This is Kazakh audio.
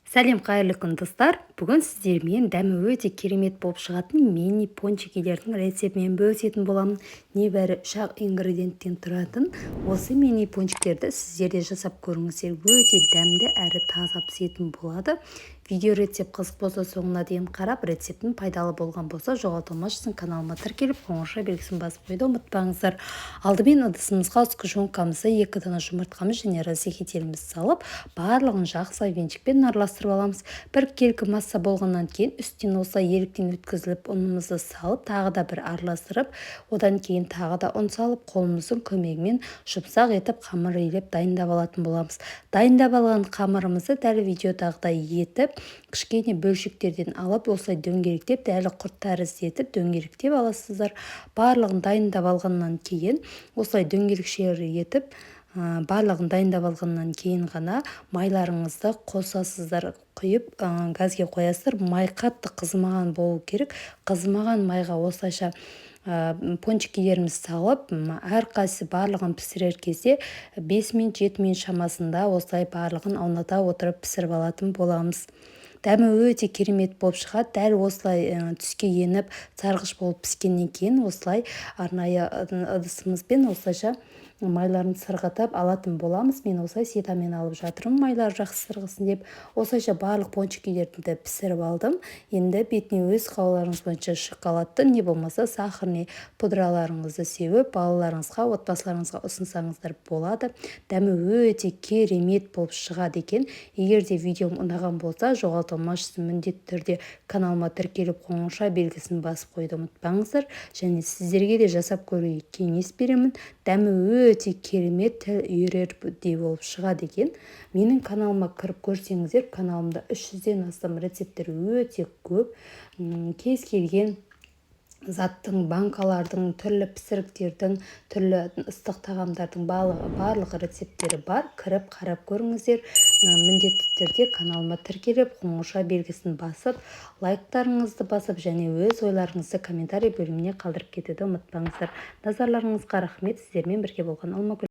Сәлем, қайырлы күн достар. Бүгін сіздермен дәмі өте керемет болып шығатын мини пончикилердің рецептімен бөлісетін боламын. Небәрі 3-ақ ингредиенттен тұратын осы мини пончиктерді сіздер де жасап көріңіздер. Өте дәмді әрі таза пісетін болады. Видео рецепт қызық болса соңына дейін қарап, рецептің пайдалы болған болса жоғалтылмас үшін каналыма тіркеліп, қоңырша белгісін басып қойды ұмытпаңыздар. Алдымен ыдысымызға үскі-жоңқамызды, 2 дана жұмыртқамыз және разрехителімізді салып, барлығын жақсы венчикпен араластырып аламыз. Бір келкі масса болғаннан кейін үстінен осылай еліктен өткізіліп, ұнымызды салып, тағы да бір араластырып, одан кейін тағы да ұн салып, қолымыздың көмегімен жұмсақ етіп қамыр илеп дайындап алатын боламыз. Дайындап алған қамырымызды дәл видеодағыдай етіп, кішкене бөлшектерден алып, осылай дөңгелектеп, дәл құрт тәрізді етіп дөңгелектеп аласыздар. Барлығын дайындап алғаннан кейін, осылай дөңгелекшелер етіп, барлығын дайындап алғаннан кейін ғана майларыңызды қосасыздар. Құйып газге қоясыздар. Май қатты қызмаған болу керек. Қызмаған майға осылайша пончикилеріміз салып, әрқайсысы барлығын пісірер кезде 5 минут 7 минут шамасында осылай барлығын ауната отырып пісіріп алатын боламыз. Дәмі өте керемет болып шығады. Дәл осылай түске еніп, сарғыш болып піскеннен кейін осылай арнайы ыдысымызбен осылайша майларын сырғатып алатын боламыз. Мен осылай сетамен алып жатырмын, майлар жақсы сырғысын деп. Осылайша барлық пончикилерді пісіріп алдым. Енді бетіне өз қалауларыңыз бойынша шоколадты, не болмаса сахарный пудраларыңызды сеуіп, балаларыңызға, отбасыларыңызға ұсынсаңыздар болады. Дәмі өте керемет болып шығады екен. Егер де видеом ұнаған болса, жоғалтылмас үшін міндетті түрде каналыма тіркеліп, қоңырша белгісін басып қойды ұмытпаңыздар. Және сіздерге де жасап көруге кеңес беремін. Дәмі өте керемет, тіл үйірердей болып шығады екен. Менің каналыма кіріп көрсеңіздер, каналымда 300-ден астам рецепттер өте көп. Кез келген заттың, банкалардың, түрлі пісіріктердің, түрлі ыстық тағамдардың барлық рецепттері бар. Кіріп қарап көріңіздер. Міндетті түрде каналыма тіркеліп, қоңырша белгісін басып, лайктарыңызды басып, және өз ойларыңызды комментарий бөліміне қалдырып кетуді ұмытпаңыздар. Назарларыңызға рахмет. Сіздермен бірге болған Алмагүл.